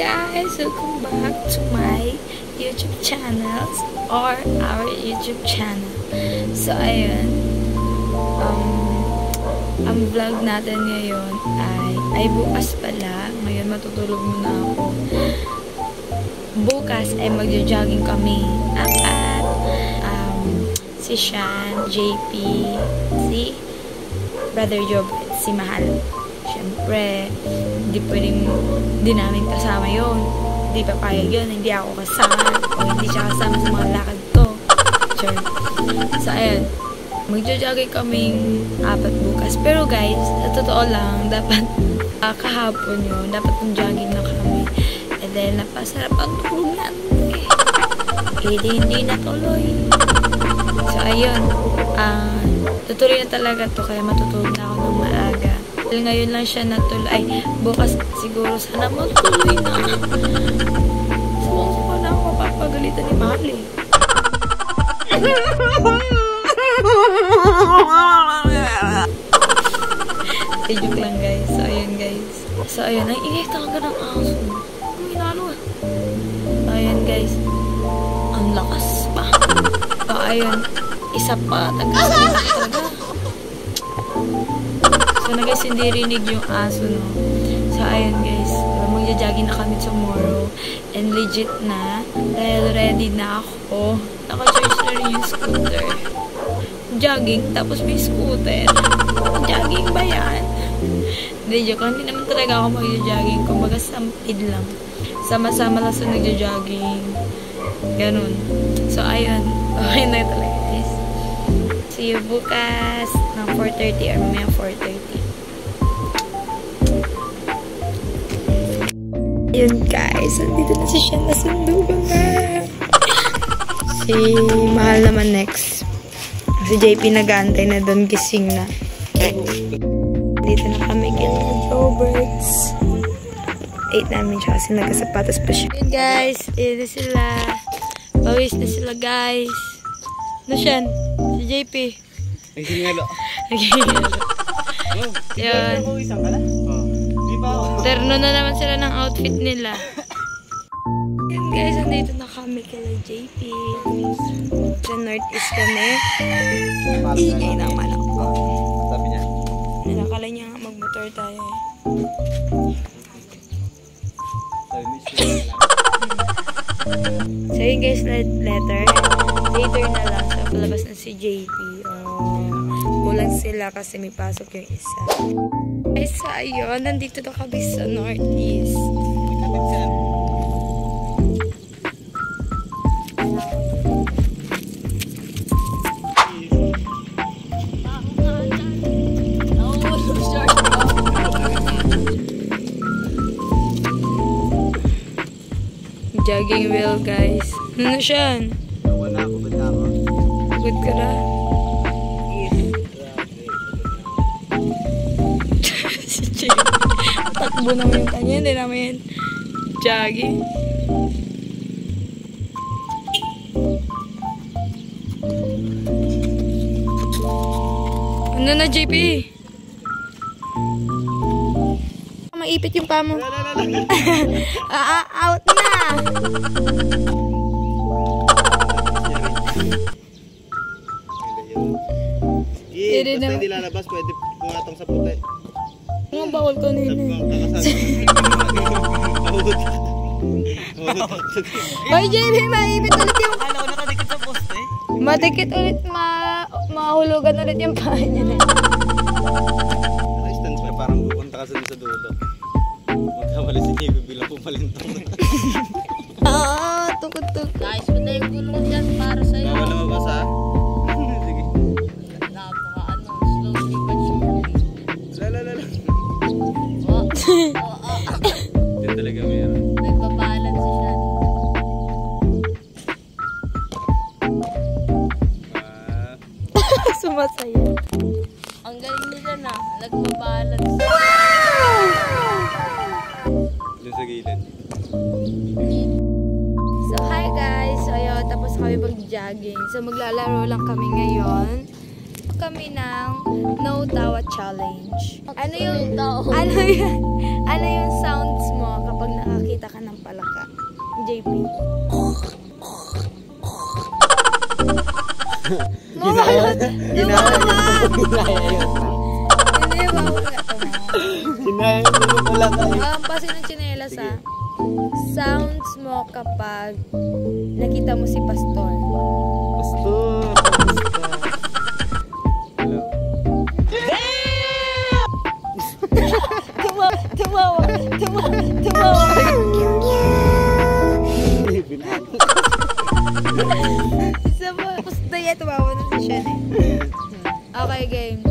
guys! Welcome back to my YouTube channels or our YouTube channel. So, ayun. Ang vlog natin ngayon ay bukas pala. Ngayon matutulog muna ako. Bukas ay magjo-jogging kami. Apat. Si Sean, JP, si Brother Jobert, si Mahal. Siyempre, hindi namin kasama yon. Hindi papayag yun, hindi ako kasama o hindi siya kasama sa mga lakad ko. Sure. So, ayun. Magjo-jogging kaming apat bukas. Pero guys, sa totoo lang, dapat kahapon yun, dapat mag-jogging na kami. And then, napasarap ang tulog natin. Hindi natuloy. So, ayun. Tutuloy na talaga to, kaya matutulog na ako ng maaga. Ngayon lang siya natuloy. Ay, bukas siguro sana matuloy na. Suwang-suwa na ako mapapagalitan ni Mahal eh. Joke lang guys. So, ayun guys. So, ayun. Ang ingay talaga ng aso. Ang inano ah. So, ayun guys. Ang lakas pa. So, ayun. Isa pa. Taga-salita talaga. So, na guys, hindi rinig yung aso, no? So, ayun guys. Magja-jogging na kami tomorrow. And legit na. Dahil ready na ako. Naka-charge na rin yung scooter. Jogging, tapos may scooter. Jogging ba yan? Hindi, joke lang. Hindi naman talaga ako magja-jogging. Kumbaga, sampid lang. Sama-sama lang sa nagja-jogging. Ganun. So, ayun. Okay na talaga, guys. See you bukas ng 4:30 or mamaya 4:30. Ayun, guys. Nandito na si Sean. Nasundo ko na. Si Mahal naman next. Si JP nag-aantay na doon, gising na. Dito na kami kina Roberts. 8 namin siya kasi nagkasapatos pa siya. Yun guys, ito sila. Pawis na sila guys. Ano siyan? Si JP. Nagingalo. Nagingalo. Yun. Terno na naman sila ng outfit nila. Yun guys, andito na kami kila JP. Sa Northeast kami. Ingay naman ako. Sabi niya. Nilakala niya nga mag-motor tayo eh. So yun guys, later na lang. So palabas na si JP. Kulang sila kasi may pasok yung isa. Guys, so ayun, nandito na kami sa Northeast. Jogging wheel, guys. Ano siya? Wala ako, ba't ako? Good ka na? Si Jay. Takbo naman yung kanya. Hindi naman jogging. Ano na, JP? Maipit yung pamo. Out na. Basta hindi lalabas, pwede pumatong sa puti. Ang bawal ko nila. Hoy, JB, maipit ulit yung... Kala ko nakadikit sa poste. Madikit ulit, mahulugan ulit yung paa niya. Stand pa, parang pupunta ka sa dulo. Magkamali si JB bilang pumalintong. Tukod-tukod. Guys, mo na yung gulong dyan para sa'yo. Bawal lumabas ha? Sige. Napaka slowly but surely. Lalala. Hindi talaga meron. Nagbabalance siya. Sumasaya. Ang galing nila na, nagbabalance. Doon sa gilid. So, hi guys. So, ayun, tapos kami mag-jogging. So, maglalaro lang kami ngayon. kami ng No Tawa Challenge. Ano yung sounds mo kapag nakakita ka ng palaka? JP. Pasin ng tsinelas ha. Sounds mo kapag nakita mo si Pastor. Pastor. Hello. Tumawa. Isa ba? Gusto niya tumawa na si Shen eh. Okay, game.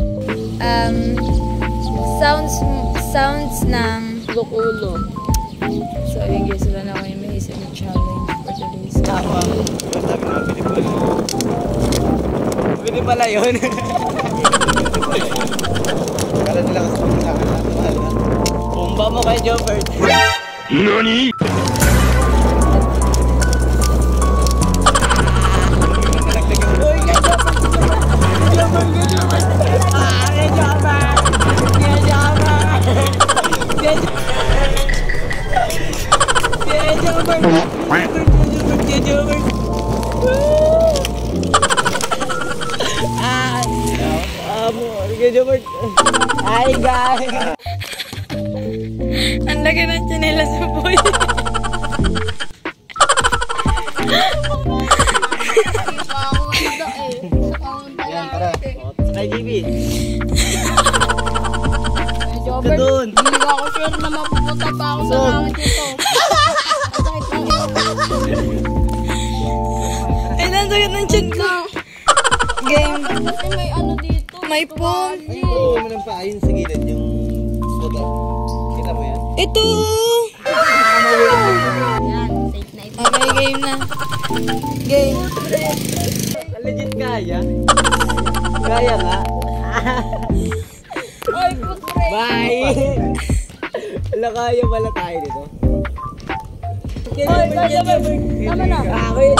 Sounds ng Lukulo. So, ayun guys, wala na ako yung may isip ng challenge for today's Tama. Sabi na, pwede pala yun. Kala nila kasi kung sa akin natin mahal na. Bumba mo kay Jobert. NANI? Hi guys! Ang laki ng tsinelas sa boy. Yan, tara. Hi, JB. Jobert, doon. hindi ako sure na mapupunta pa ako sa langit ito. Masakit lang ito. Ay, nandiyan ng chin ko. Game. Kasi may ano dito. May phone. Oo, mo nang paayon sa gilid yung puto. Kita mo yan? Ito! Yan, safe na ito. Okay, game na. Game. Legit kaya? Kaya nga. Ay, putre. Bye! Wala kaya pala tayo dito. Ay, Jobert. Tama na. Okay.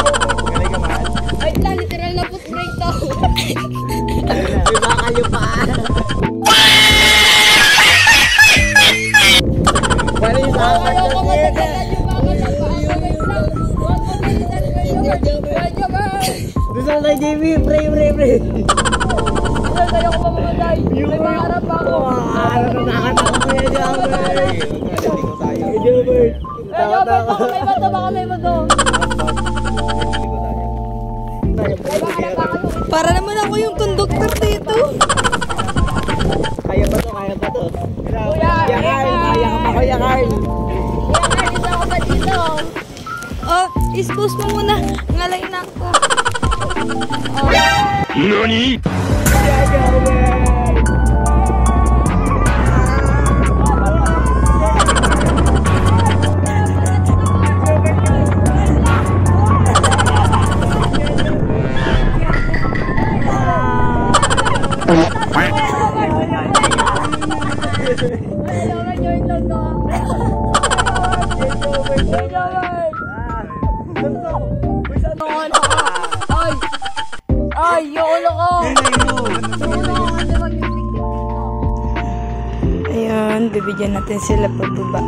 Galing ka mahal. Ay, lang, literal na foot break to. May bakal yung paa. Paano yung sa akin? Ayaw ko matagalan yung bakal na paa. Wait lang. Huwag mo tinitan ko yung Jobert. Gusto ko kay JB, pray. Ayaw ko mamamatay. May pangarap ako. Nakakatakot ko yan, Jobert. Hey, Jobert. Ay, Jobert, baka may bato, baka may bato. May pangarap ako. Para naman ako yung conductor dito. Kaya ba to? Kuya, Kuya Carl, kaya ka pa, Kuya Carl. Kuya, isa ako pa dito. Oh, expose mo muna. Ngalay na ako. NANI? Kuya Jobert. Ay, yolo ko. Ayun, bibigyan natin sila pababa.